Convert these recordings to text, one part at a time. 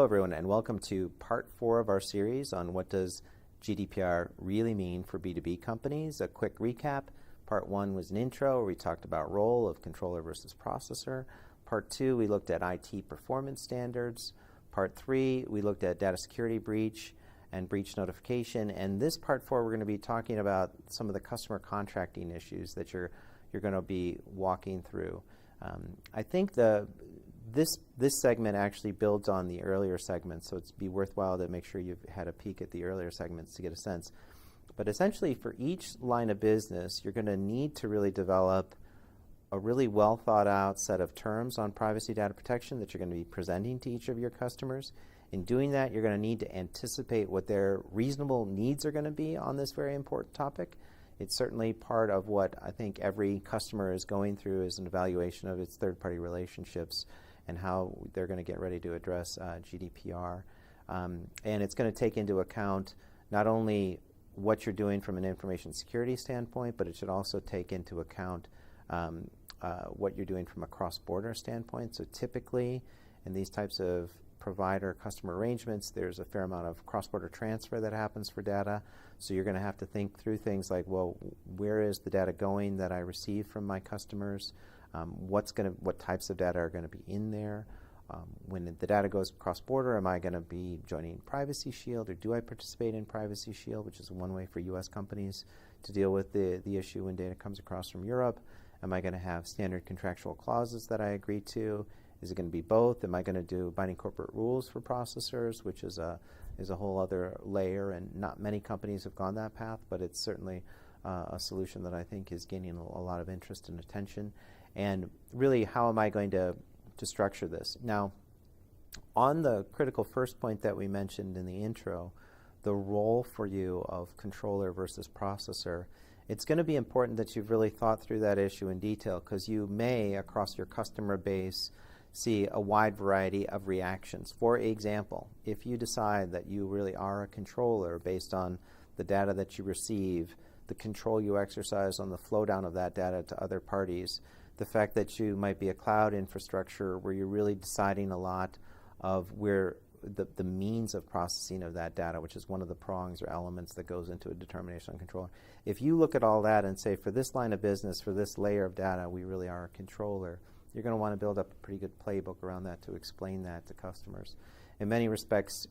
Hello everyone, and welcome to part 4 of our series on what does GDPR really mean for B2B companies. A quick recap. Part 1 was an intro where we talked about role of controller versus processor. Part 2, we looked at IT performance standards. Part 3, we looked at data security breach and breach notification. And this part 4, we're going to be talking about some of the customer contracting issues that you're going to be walking through. I think this segment actually builds on the earlier segments, so it'd be worthwhile to make sure you've had a peek at the earlier segments to get a sense. But essentially, for each line of business, you're going to need to really develop a really well thought out set of terms on privacy data protection that you're going to be presenting to each of your customers. In doing that, you're going to need to anticipate what their reasonable needs are going to be on this very important topic. It's certainly part of what I think every customer is going through is an evaluation of its third-party relationships and how they're going to get ready to address GDPR. And it's going to take into account not only what you're doing from an information security standpoint, but it should also take into account what you're doing from a cross-border standpoint. So typically, in these types of provider-customer arrangements, there's a fair amount of cross-border transfer that happens for data. So you're going to have to think through things like, well, where is the data going that I receive from my customers? What types of data are going to be in there? When the data goes cross-border, am I going to be joining Privacy Shield, or do I participate in Privacy Shield, which is one way for U.S. companies to deal with the issue when data comes across from Europe? Am I going to have standard contractual clauses that I agree to? Is it going to be both? Am I going to do binding corporate rules for processors, which is a whole other layer, and not many companies have gone that path, but it's certainly a solution that I think is gaining a lot of interest and attention. And really, how am I going to structure this? Now, on the critical first point that we mentioned in the intro, the role for you of controller versus processor, it's going to be important that you've really thought through that issue in detail, because you may, across your customer base, see a wide variety of reactions. For example, if you decide that you really are a controller based on the data that you receive, the control you exercise on the flow down of that data to other parties, the fact that you might be a cloud infrastructure where you're really deciding a lot of where the means of processing of that data, which is one of the prongs or elements that goes into a determination on controller. If you look at all that and say, for this line of business, for this layer of data, we really are a controller, you're going to want to build up a pretty good playbook around that to explain that to customers. In many respects,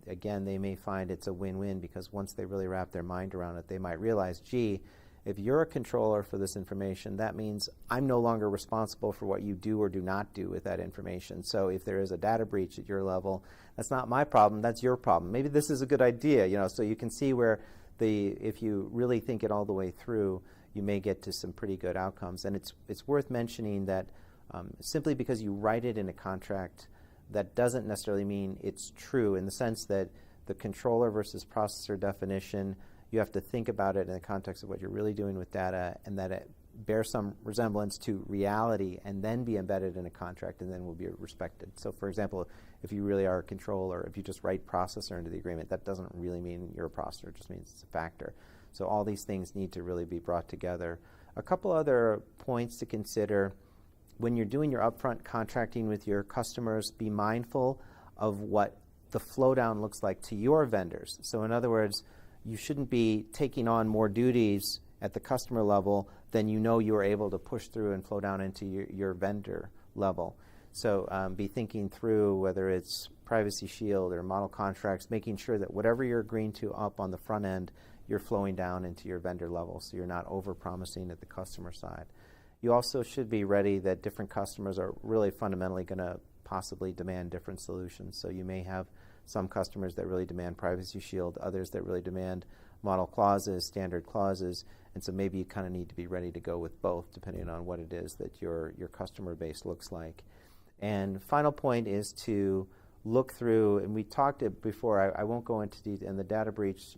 again, they may find it's a win-win, because once they really wrap their mind around it, they might realize, gee, if you're a controller for this information, that means I'm no longer responsible for what you do or do not do with that information. So if there is a data breach at your level, that's not my problem, that's your problem. Maybe this is a good idea, so you can see where if you really think it all the way through, you may get to some pretty good outcomes. And it's worth mentioning that simply because you write it in a contract, that doesn't necessarily mean it's true, in the sense that the controller versus processor definition, you have to think about it in the context of what you're really doing with data, and that it bears some resemblance to reality and then be embedded in a contract and then will be respected. So for example, if you really are a controller, if you just write processor into the agreement, that doesn't really mean you're a processor, it just means it's a factor. So all these things need to really be brought together. A couple other points to consider. When you're doing your upfront contracting with your customers, be mindful of what the flow down looks like to your vendors. So in other words, you shouldn't be taking on more duties at the customer level than you are able to push through and flow down into your vendor level. So be thinking through whether it's Privacy Shield or model contracts, making sure that whatever you're agreeing to up on the front end, you're flowing down into your vendor level, so you're not over-promising at the customer side. You also should be ready that different customers are really fundamentally going to possibly demand different solutions. So you may have some customers that really demand Privacy Shield, others that really demand model clauses, standard clauses, and so maybe you kind of need to be ready to go with both, depending on what it is that your customer base looks like. And final point is to look through, and we talked it before, I won't go into detail, in the data breach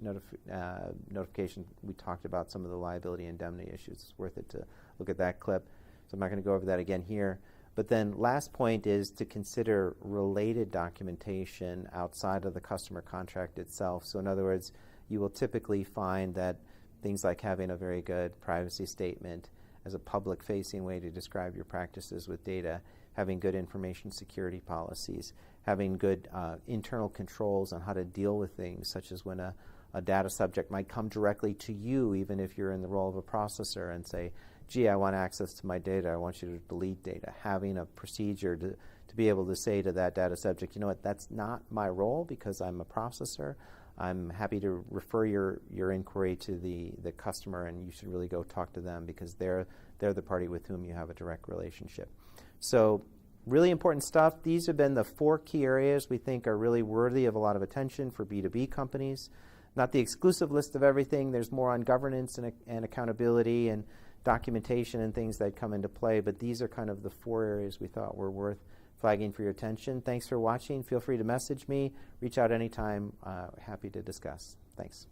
notification, we talked about some of the liability indemnity issues. It's worth it to look at that clip, so I'm not going to go over that again here. But then last point is to consider related documentation outside of the customer contract itself. So in other words, you will typically find that things like having a very good privacy statement as a public-facing way to describe your practices with data, having good information security policies, having good internal controls on how to deal with things, such as when a data subject might come directly to you, even if you're in the role of a processor, and say, gee, I want access to my data, I want you to delete data. Having a procedure to be able to say to that data subject, you know what, that's not my role because I'm a processor. I'm happy to refer your inquiry to the customer, and you should really go talk to them because they're the party with whom you have a direct relationship. So really important stuff. These have been the 4 key areas we think are really worthy of a lot of attention for B2B companies. Not the exclusive list of everything. There's more on governance and accountability and documentation and things that come into play, but these are kind of the 4 areas we thought were worth flagging for your attention. Thanks for watching. Feel free to message me. Reach out anytime. Happy to discuss. Thanks.